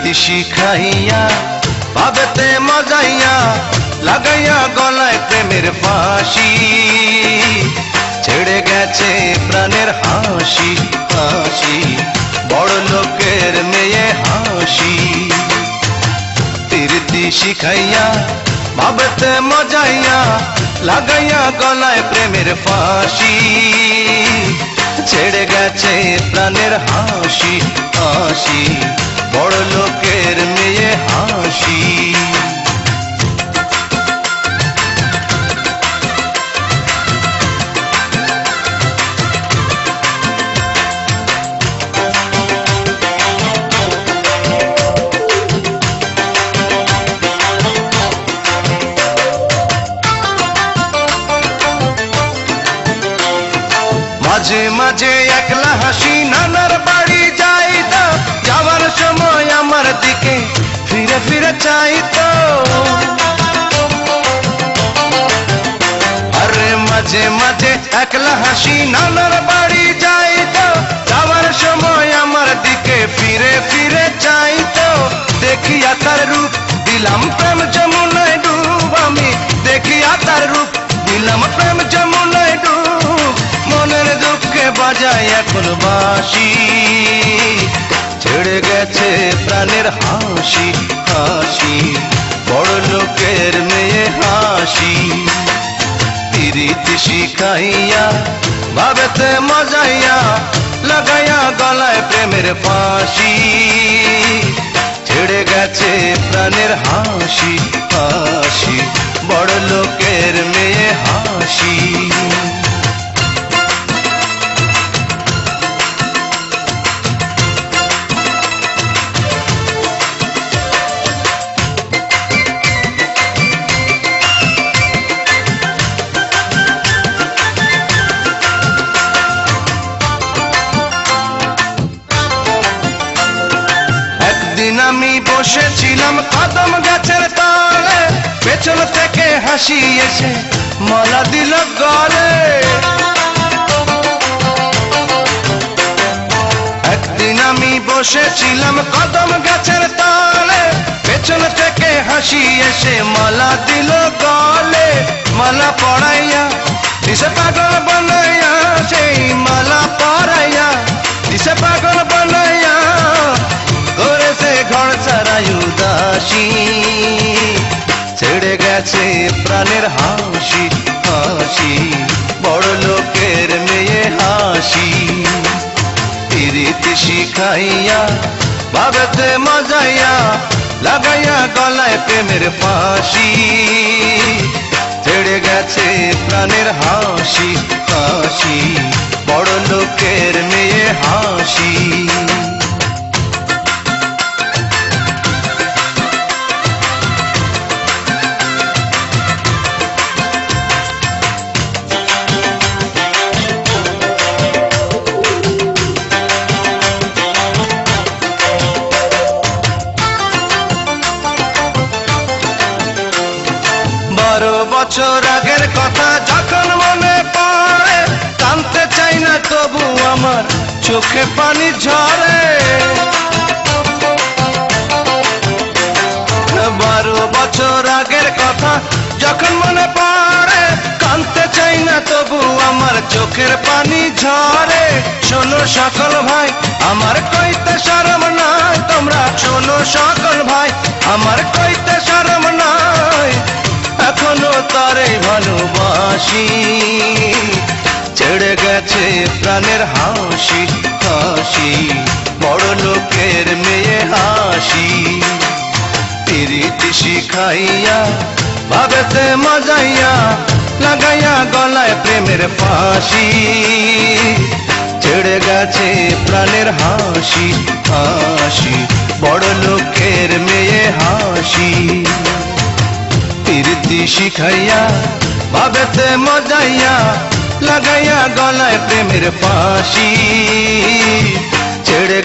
রীতি শিখাইয়া ভাবেতে মজাইয়া লাগাইয়া গলায় প্রেমের ফাঁসি ছেড়ে গেছে প্রাণের হাসি হাসি বড় লোকের মেয়ে হাসি রীতি শিখাইয়া ভাবেতে মজাইয়া লাগাইয়া গলায় প্রেমের ফাঁসি ছেড়ে গেছে প্রাণের হাসি হাসি বড় লোকের মেয়ে হাসি মাঝে মাঝে একলা হাসি নানার বাড়ি যাইতো যাওয়ার সময় আমার দিকে ফিরে ফিরে চাইতো আরে মাঝে মাঝে একলা হাসি নানার বাড়ি যাইতো যাওয়ার সময় আমার দিকে ফিরে ফিরে চাইতো দেখিয়া তার রূপ দিলাম প্রেম যমুনায় ডুব আমি দেখিয়া তার রূপ দিলাম প্রেম যমুনায় ডুব মনের দুঃখে বাজায় এখন বাঁশি ছেড়ে গেছে প্রাণের হাসি হাসি বড় লোকের মেয়ে হাসি রীতি শিখাইয়া ভাবেতে মজাইয়া লাগাইয়া গলায় প্রেমের ফাঁসি ছেড়ে গেছে প্রাণের হাসি হাসি বড় লোকের মেয়ে হাসি আমি বসেছিলাম কদম গাছের তলে পেছন থেকে হাসি এসে মালা দিল গলে একদিন আমি বসেছিলাম কদম গাছের তলে পেছন থেকে হাসি এসে মালা দিল গলে মালা পড়াইয়া দিশে পাগল বানাইয়া সেই মালা পড়াইয়া দিশে পাগল বানাইয়া করেছে ঘর ছাড়াই উদাসী ছেড়ে গেছে প্রাণের হাসি হাসি বড় লোকের মেয়ে হাসি রীতি শিখাইয়া ভাবেতে মজাইয়া লাগাইয়া গলায় প্রেমের ফাঁসি ছেড়ে গেছে প্রাণের হাসি হাসি বড় লোকের মেয়ে হাসি বছর আগের কথা যখন মনে পড়ে কাঁদতে চাই না তবু আমার চোখে পানি ঝরে 12 বছর আগের কথা যখন মনে পড়ে কাঁদতে চাই না তবু আমার চোখের পানি ঝরে শোনো সকল ভাই আমার কইতে শরম নাই তোমরা শোনো সকল ভাই আমার কইতে শরম নাই এখনো তারে ভালোবাসি ছেড়ে গেছে প্রাণের হাসি হাসি বড় লোকের মেয়ে হাসি রীতি শিখাইয়া ভাবেতে মজাইয়া লাগাইয়া গলায় প্রেমের ফাঁসি ছেড়ে গেছে প্রাণের হাসি হাসি বড় লোকের মেয়ে হাসি রীতি শিখাইয়া ভাবেতে মজাইয়া লাগাইয়া গলায় প্রেমের ফাঁসি ছেড়ে